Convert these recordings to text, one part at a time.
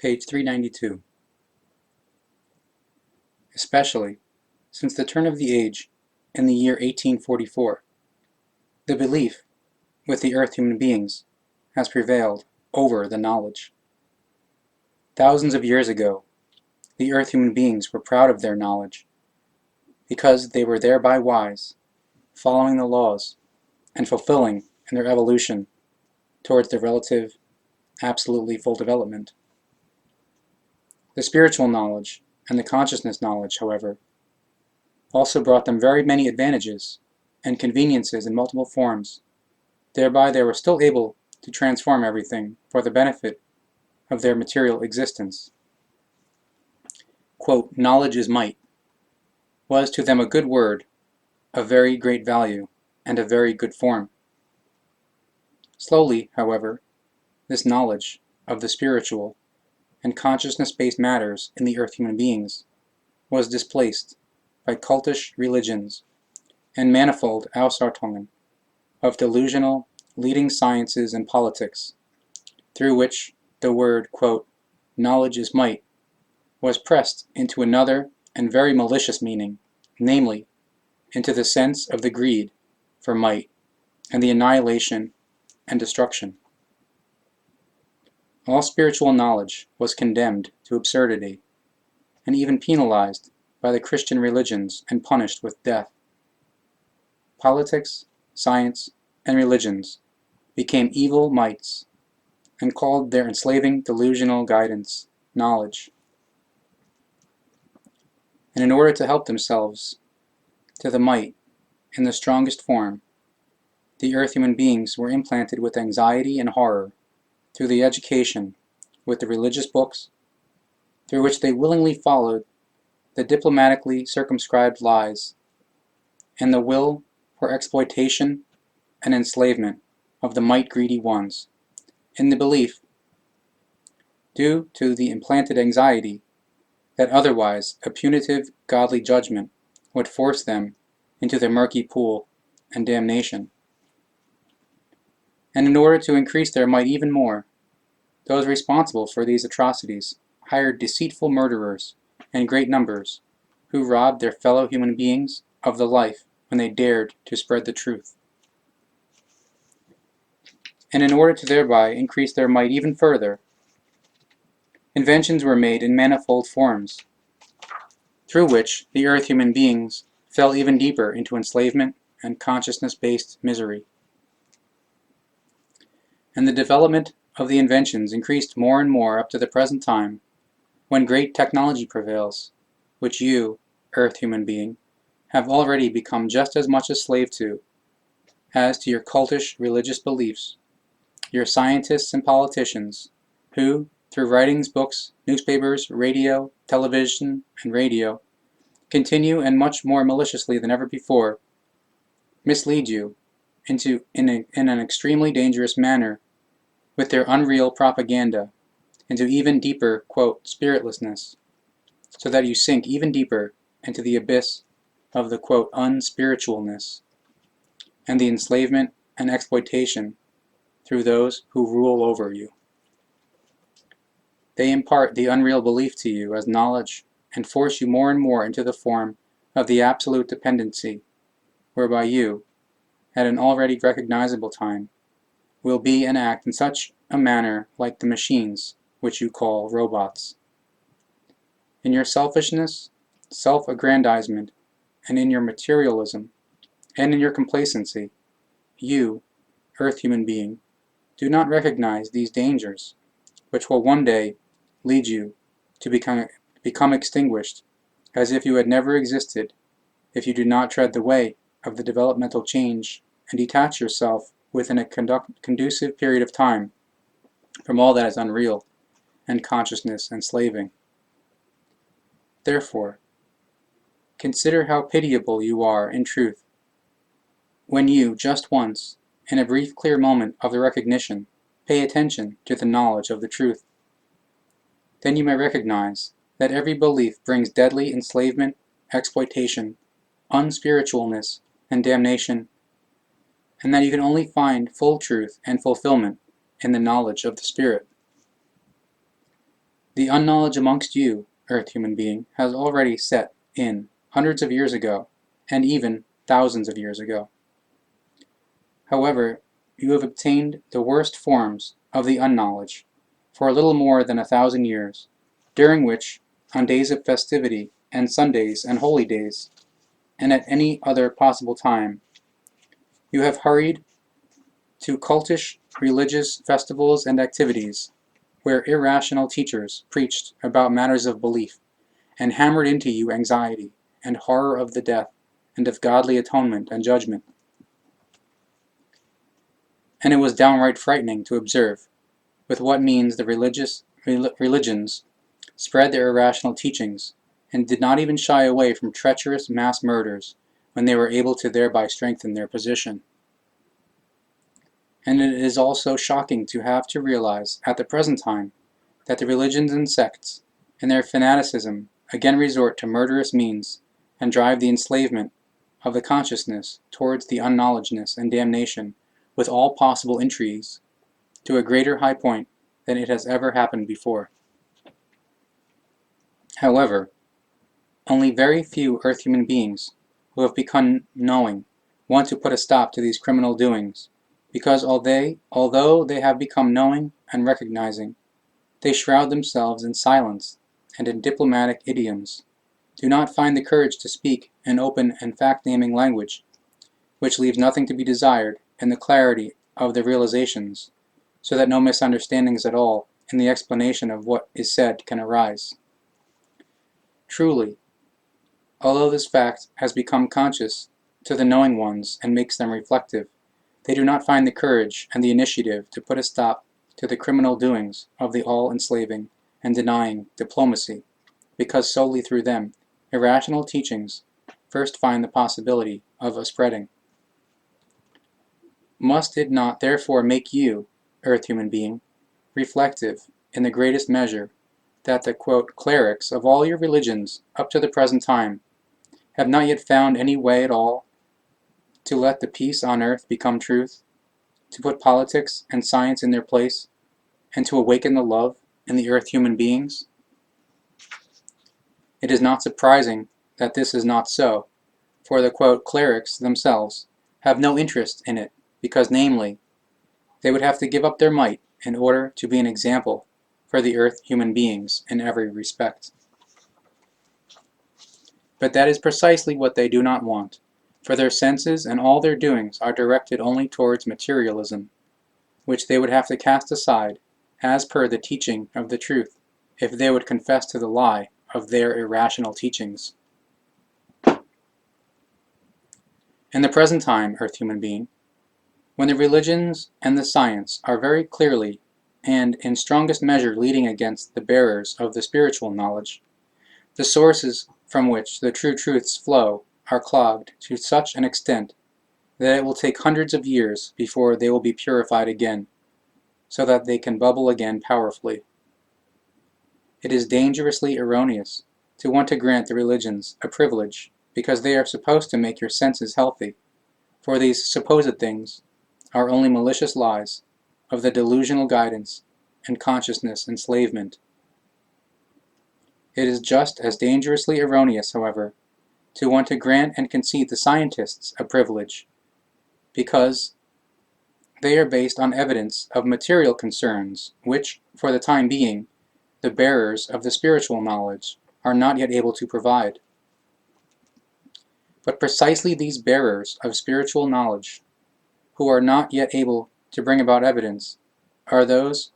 Page 392. Especially since the turn of the age in the year 1844, the belief with the earth human beings has prevailed over the knowledge. Thousands of years ago, the earth human beings were proud of their knowledge because they were thereby wise, following the laws and fulfilling in their evolution towards their relative, absolutely full development. The spiritual knowledge and the consciousness knowledge, however, also brought them very many advantages and conveniences in multiple forms. Thereby they were still able to transform everything for the benefit of their material existence. Quote, "Knowledge is might," was to them a good word, of very great value, and a very good form. Slowly, however, this knowledge of the spiritual and consciousness-based matters in the earth human beings was displaced by cultish religions and manifold Ausartungen of delusional leading sciences and politics, through which the word, quote, "knowledge is might," was pressed into another and very malicious meaning, namely, into the sense of the greed for might and the annihilation and destruction. All spiritual knowledge was condemned to absurdity, and even penalized by the Christian religions and punished with death. Politics, science, and religions became evil mights, and called their enslaving delusional guidance knowledge. And in order to help themselves to the might in the strongest form, the earth human beings were implanted with anxiety and horror through the education with the religious books, through which they willingly followed the diplomatically circumscribed lies, and the will for exploitation and enslavement of the might-greedy ones, in the belief, due to the implanted anxiety, that otherwise a punitive godly judgment would force them into the murky pool and damnation. And in order to increase their might even more, those responsible for these atrocities hired deceitful murderers in great numbers, who robbed their fellow human beings of the life when they dared to spread the truth. And in order to thereby increase their might even further, inventions were made in manifold forms, through which the earth human beings fell even deeper into enslavement and consciousness-based misery. And the development of the inventions increased more and more up to the present time, when great technology prevails, which you, earth human being, have already become just as much a slave to, as to your cultish religious beliefs, your scientists and politicians, who, through writings, books, newspapers, radio, television, and radio, continue, and much more maliciously than ever before, mislead you in an extremely dangerous manner with their unreal propaganda into even deeper, quote, spiritlessness, so that you sink even deeper into the abyss of the, quote, unspiritualness, and the enslavement and exploitation through those who rule over you. They impart the unreal belief to you as knowledge and force you more and more into the form of the absolute dependency, whereby you, at an already recognizable time, will be and act in such a manner like the machines which you call robots. In your selfishness, self-aggrandizement, and in your materialism, and in your complacency, you, earth human being, do not recognize these dangers, which will one day lead you to become extinguished, as if you had never existed, if you do not tread the way of the developmental change and detach yourself within a conducive period of time from all that is unreal and consciousness enslaving. Therefore, consider how pitiable you are in truth, when you, just once, in a brief clear moment of the recognition, pay attention to the knowledge of the truth. Then you may recognize that every belief brings deadly enslavement, exploitation, unspiritualness, and damnation, and that you can only find full truth and fulfillment in the knowledge of the Spirit. The unknowledge amongst you, Earth human being, has already set in hundreds of years ago, and even thousands of years ago. However, you have obtained the worst forms of the unknowledge for a little more than 1,000 years, during which, on days of festivity and Sundays and holy days, and at any other possible time, you have hurried to cultish religious festivals and activities, where irrational teachers preached about matters of belief, and hammered into you anxiety and horror of the death and of godly atonement and judgment. And it was downright frightening to observe with what means the religions spread their irrational teachings, and did not even shy away from treacherous mass murders when they were able to thereby strengthen their position. And it is also shocking to have to realize at the present time that the religions and sects, in their fanaticism, again resort to murderous means and drive the enslavement of the consciousness towards the unknowledgeness and damnation with all possible intrigues to a greater high point than it has ever happened before. However, only very few Earth human beings who have become knowing want to put a stop to these criminal doings, because although they have become knowing and recognizing, they shroud themselves in silence and in diplomatic idioms, do not find the courage to speak in open and fact-naming language, which leaves nothing to be desired in the clarity of their realizations, so that no misunderstandings at all in the explanation of what is said can arise. Truly, although this fact has become conscious to the knowing ones and makes them reflective, they do not find the courage and the initiative to put a stop to the criminal doings of the all-enslaving and denying diplomacy, because solely through them, irrational teachings first find the possibility of a spreading. Must it not therefore make you, Earth human being, reflective in the greatest measure that the clerics of all your religions up to the present time have not yet found any way at all to let the peace on earth become truth, to put politics and science in their place, and to awaken the love in the Earth human beings? It is not surprising that this is not so, for the clerics themselves have no interest in it, because namely, they would have to give up their might in order to be an example for the Earth human beings in every respect. But that is precisely what they do not want, for their senses and all their doings are directed only towards materialism, which they would have to cast aside as per the teaching of the truth, if they would confess to the lie of their irrational teachings. In the present time, Earth human being, when the religions and the science are very clearly and in strongest measure leading against the bearers of the spiritual knowledge, the sources from which the true truths flow are clogged to such an extent that it will take hundreds of years before they will be purified again, so that they can bubble again powerfully. It is dangerously erroneous to want to grant the religions a privilege because they are supposed to make your senses healthy, for these supposed things are only malicious lies of the delusional guidance and consciousness enslavement. It is just as dangerously erroneous, however, to want to grant and concede the scientists a privilege, because they are based on evidence of material concerns which, for the time being, the bearers of the spiritual knowledge are not yet able to provide. But precisely these bearers of spiritual knowledge, who are not yet able to bring about evidence, are those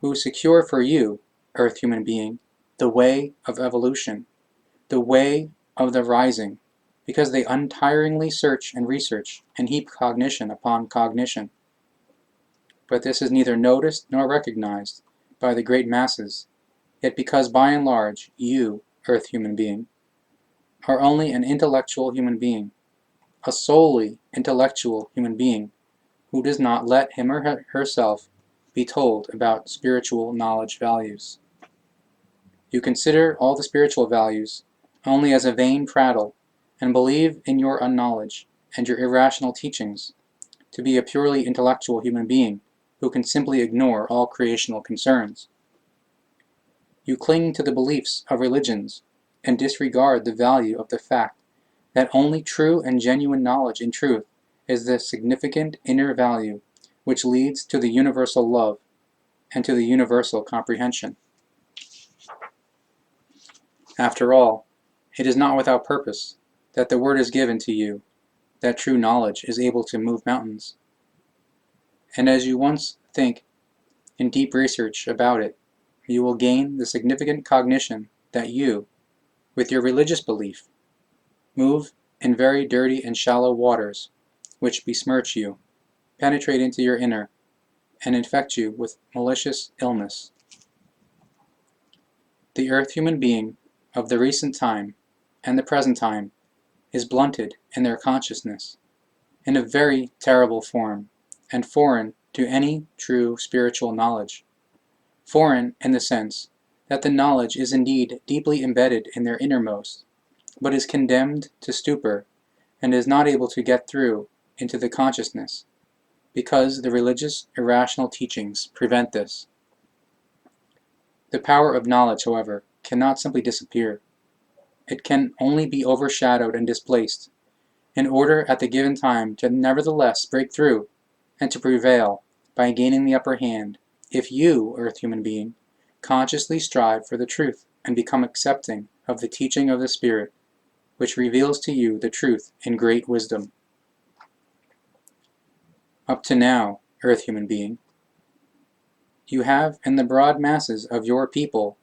who secure for you, Earth human being, the way of evolution, the way of the rising, because they untiringly search and research and heap cognition upon cognition. But this is neither noticed nor recognized by the great masses, yet because by and large you, Earth human being, are only an intellectual human being, a solely intellectual human being, who does not let him or herself be told about spiritual knowledge values. You consider all the spiritual values only as a vain prattle, and believe in your unknowledge and your irrational teachings to be a purely intellectual human being who can simply ignore all creational concerns. You cling to the beliefs of religions and disregard the value of the fact that only true and genuine knowledge in truth is the significant inner value which leads to the universal love and to the universal comprehension. After all, it is not without purpose that the word is given to you that true knowledge is able to move mountains. And as you once think in deep research about it, you will gain the significant cognition that you, with your religious belief, move in very dirty and shallow waters which besmirch you, penetrate into your inner, and infect you with malicious illness. The earth human being of the recent time and the present time is blunted in their consciousness in a very terrible form, and foreign to any true spiritual knowledge. Foreign in the sense that the knowledge is indeed deeply embedded in their innermost, but is condemned to stupor and is not able to get through into the consciousness, because the religious irrational teachings prevent this. The power of knowledge, however, cannot simply disappear. It can only be overshadowed and displaced, in order at the given time to nevertheless break through and to prevail by gaining the upper hand, if you, earth human being, consciously strive for the truth and become accepting of the teaching of the Spirit, which reveals to you the truth in great wisdom. Up to now, earth human being, you have in the broad masses of your people,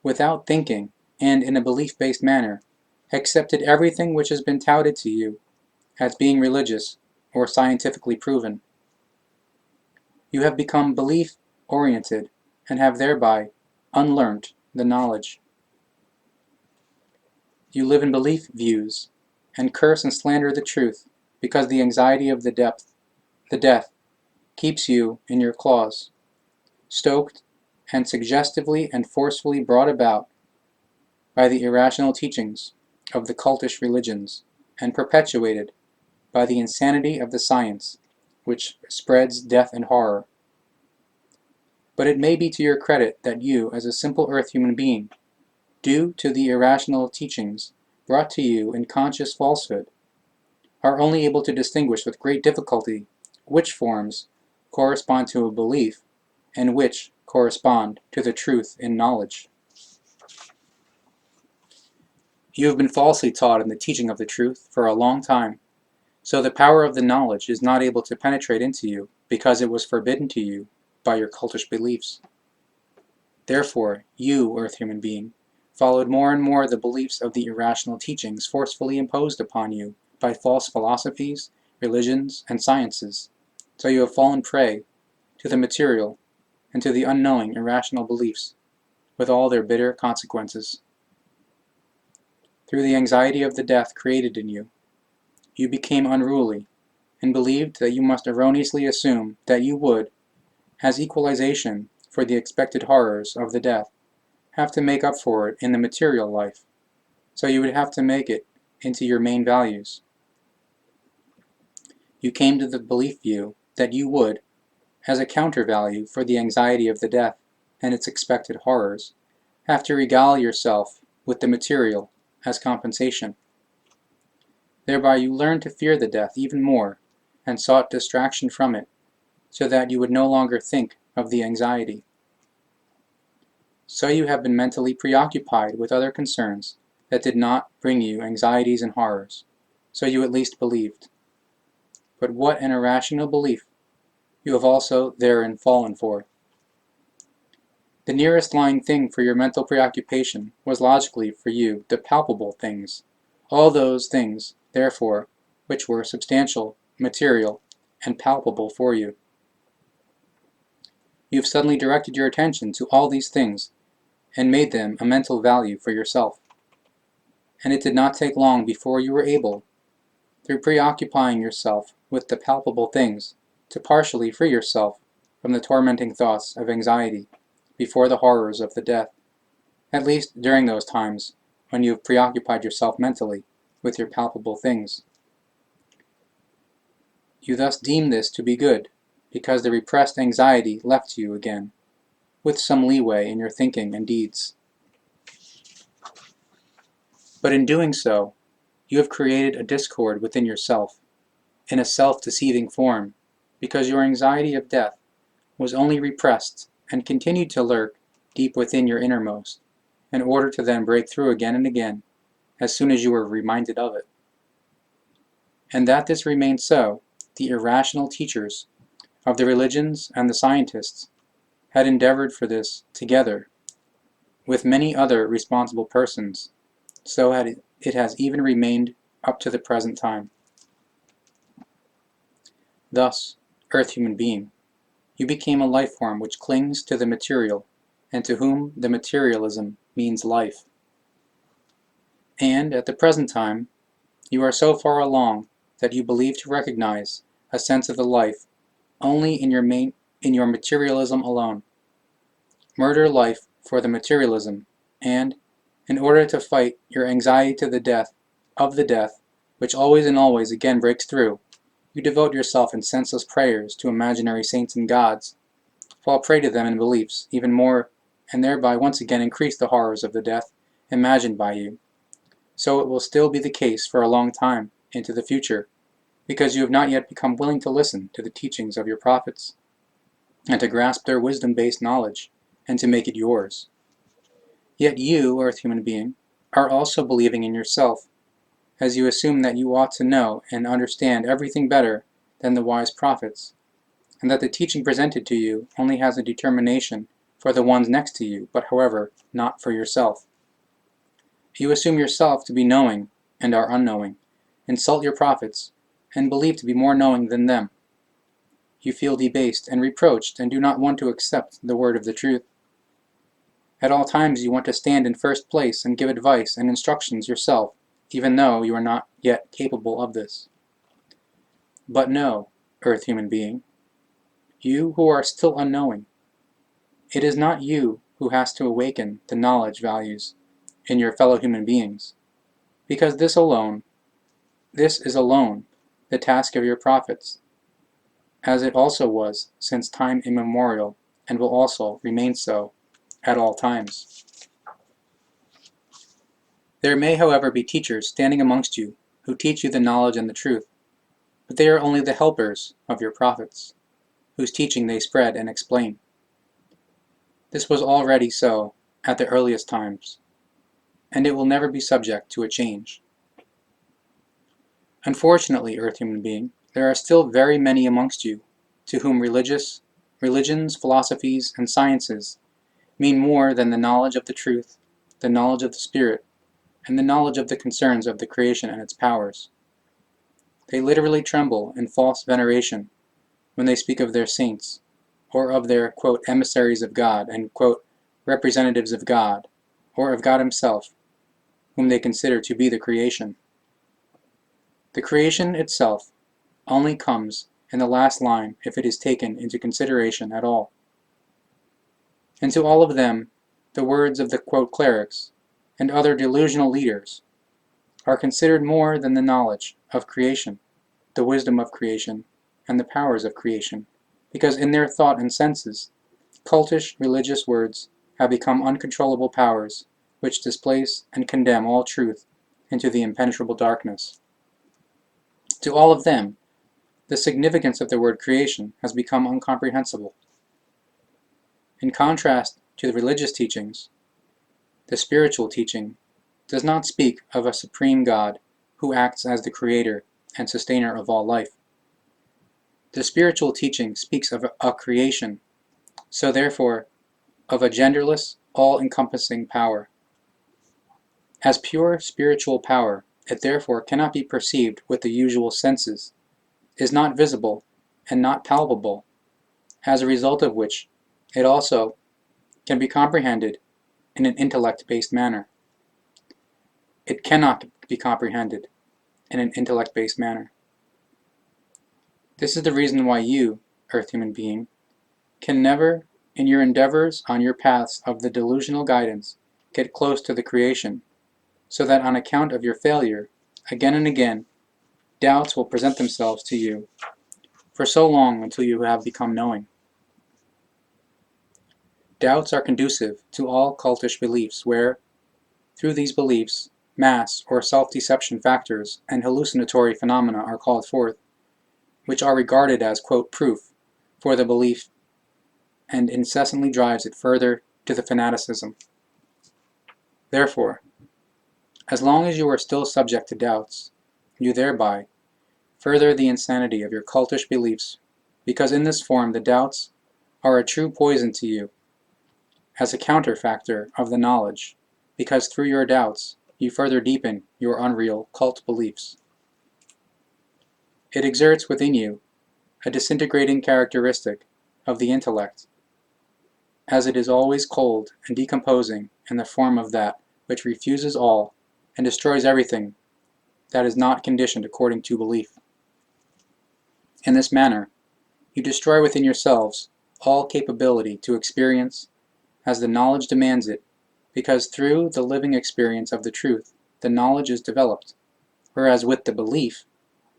without thinking and in a belief-based manner, accepted everything which has been touted to you as being religious or scientifically proven. You have become belief-oriented and have thereby unlearnt the knowledge. You live in belief views and curse and slander the truth because the anxiety of the death, keeps you in your claws, stoked and suggestively and forcefully brought about by the irrational teachings of the cultish religions and perpetuated by the insanity of the science which spreads death and horror. But it may be to your credit that you, as a simple earth human being, due to the irrational teachings brought to you in conscious falsehood, are only able to distinguish with great difficulty which forms correspond to a belief and which correspond to the truth in knowledge. You have been falsely taught in the teaching of the truth for a long time, so the power of the knowledge is not able to penetrate into you because it was forbidden to you by your cultish beliefs. Therefore, you, earth human being, followed more and more the beliefs of the irrational teachings forcefully imposed upon you by false philosophies, religions, and sciences, so you have fallen prey to the material and to the unknowing irrational beliefs, with all their bitter consequences. Through the anxiety of the death created in you, you became unruly, and believed that you must erroneously assume that you would, as equalization for the expected horrors of the death, have to make up for it in the material life, so you would have to make it into your main values. You came to the belief view that you would, as a counter-value for the anxiety of the death and its expected horrors, have to regale yourself with the material as compensation. Thereby you learned to fear the death even more, and sought distraction from it, so that you would no longer think of the anxiety. So you have been mentally preoccupied with other concerns that did not bring you anxieties and horrors, so you at least believed. But what an irrational belief you have also therein fallen for. The nearest lying thing for your mental preoccupation was logically for you the palpable things, all those things, therefore, which were substantial, material, and palpable for you. You have suddenly directed your attention to all these things and made them a mental value for yourself. And it did not take long before you were able, through preoccupying yourself with the palpable things, to partially free yourself from the tormenting thoughts of anxiety before the horrors of the death, at least during those times when you have preoccupied yourself mentally with your palpable things. You thus deem this to be good, because the repressed anxiety left you again, with some leeway in your thinking and deeds. But in doing so, you have created a discord within yourself, in a self-deceiving form, because your anxiety of death was only repressed and continued to lurk deep within your innermost, in order to then break through again and again, as soon as you were reminded of it. And that this remained so, the irrational teachers of the religions and the scientists had endeavored for this together with many other responsible persons, so it has even remained up to the present time. Thus, Earth human being, you became a life form which clings to the material, and to whom the materialism means life. And at the present time, you are so far along that you believe to recognize a sense of the life only in your materialism alone. Murder life for the materialism, and, in order to fight your anxiety to the death, which always and always again breaks through, you devote yourself in senseless prayers to imaginary saints and gods, fall prey to them in beliefs even more, and thereby once again increase the horrors of the death imagined by you. So it will still be the case for a long time into the future, because you have not yet become willing to listen to the teachings of your prophets, and to grasp their wisdom-based knowledge, and to make it yours. Yet you, Earth human being, are also believing in yourself, as you assume that you ought to know and understand everything better than the wise prophets, and that the teaching presented to you only has a determination for the ones next to you, but however, not for yourself. You assume yourself to be knowing and are unknowing, insult your prophets, and believe to be more knowing than them. You feel debased and reproached and do not want to accept the word of the truth. At all times you want to stand in first place and give advice and instructions yourself, even though you are not yet capable of this. But know, Earth human being, you who are still unknowing, it is not you who has to awaken the knowledge values in your fellow human beings, because this is alone the task of your prophets, as it also was since time immemorial, and will also remain so at all times. There may, however, be teachers standing amongst you who teach you the knowledge and the truth, but they are only the helpers of your prophets, whose teaching they spread and explain. This was already so at the earliest times, and it will never be subject to a change. Unfortunately, Earth human being, there are still very many amongst you to whom religions, philosophies, and sciences mean more than the knowledge of the truth, the knowledge of the Spirit, and the knowledge of the concerns of the creation and its powers. They literally tremble in false veneration when they speak of their saints, or of their, quote, emissaries of God, and, quote, representatives of God, or of God himself, whom they consider to be the creation. The creation itself only comes in the last line if it is taken into consideration at all. And to all of them, the words of the, quote, clerics, and other delusional leaders, are considered more than the knowledge of creation, the wisdom of creation, and the powers of creation, because in their thought and senses, cultish religious words have become uncontrollable powers which displace and condemn all truth into the impenetrable darkness. To all of them, the significance of the word creation has become incomprehensible. In contrast to the religious teachings, the spiritual teaching does not speak of a supreme God who acts as the creator and sustainer of all life. The spiritual teaching speaks of a creation, so therefore of a genderless, all-encompassing power. As pure spiritual power, it therefore cannot be perceived with the usual senses, is not visible and not palpable, as a result of which it also can be comprehended in an intellect-based manner. It cannot be comprehended in an intellect-based manner. This is the reason why you, Earth human being, can never, in your endeavors on your paths of the delusional guidance, get close to the creation, so that on account of your failure, again and again, doubts will present themselves to you for so long until you have become knowing. Doubts are conducive to all cultish beliefs where, through these beliefs, mass or self-deception factors and hallucinatory phenomena are called forth, which are regarded as, quote, proof for the belief and incessantly drives it further to the fanaticism. Therefore, as long as you are still subject to doubts, you thereby further the insanity of your cultish beliefs, because in this form the doubts are a true poison to you, as a counterfactor of the knowledge, because through your doubts you further deepen your unreal cult beliefs. It exerts within you a disintegrating characteristic of the intellect, as it is always cold and decomposing in the form of that which refuses all and destroys everything that is not conditioned according to belief. In this manner, you destroy within yourselves all capability to experience as the knowledge demands it, because through the living experience of the truth, the knowledge is developed, whereas with the belief,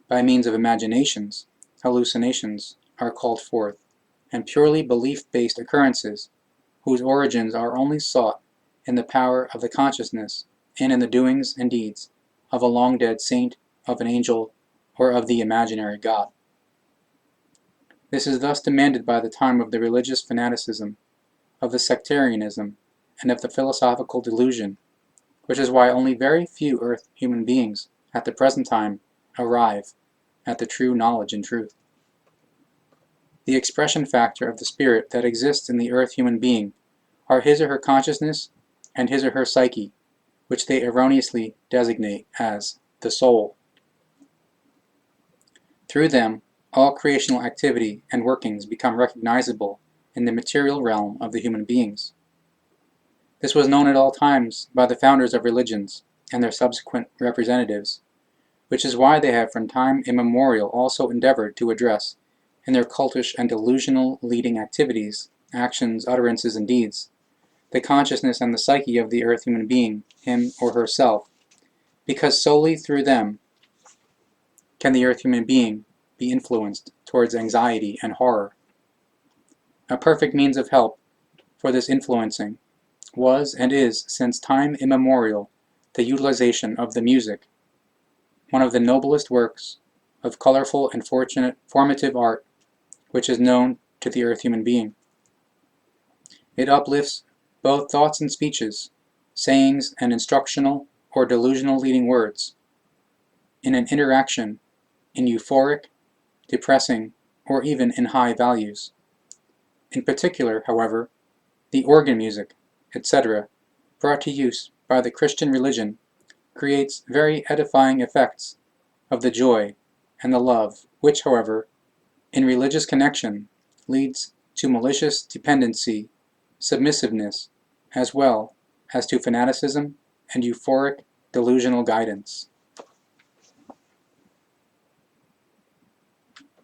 by means of imaginations, hallucinations are called forth, and purely belief-based occurrences, whose origins are only sought in the power of the consciousness and in the doings and deeds of a long-dead saint, of an angel, or of the imaginary God. This is thus demanded by the time of the religious fanaticism, of the sectarianism, and of the philosophical delusion, which is why only very few earth human beings at the present time arrive at the true knowledge and truth. The expression factor of the spirit that exists in the earth human being are his or her consciousness and his or her psyche, which they erroneously designate as the soul. Through them, all creational activity and workings become recognizable in the material realm of the human beings. This was known at all times by the founders of religions and their subsequent representatives, which is why they have from time immemorial also endeavored to address, in their cultish and delusional leading activities, actions, utterances, and deeds, the consciousness and the psyche of the earth human being, him or herself, because solely through them can the earth human being be influenced towards anxiety and horror. A perfect means of help for this influencing was and is since time immemorial the utilization of the music, one of the noblest works of colorful and formative art which is known to the earth human being. It uplifts both thoughts and speeches, sayings and instructional or delusional leading words, in an interaction in euphoric, depressing, or even in high values. In particular, however, the organ music, etc., brought to use by the Christian religion, creates very edifying effects of the joy and the love, which, however, in religious connection, leads to malicious dependency, submissiveness, as well as to fanaticism and euphoric delusional guidance.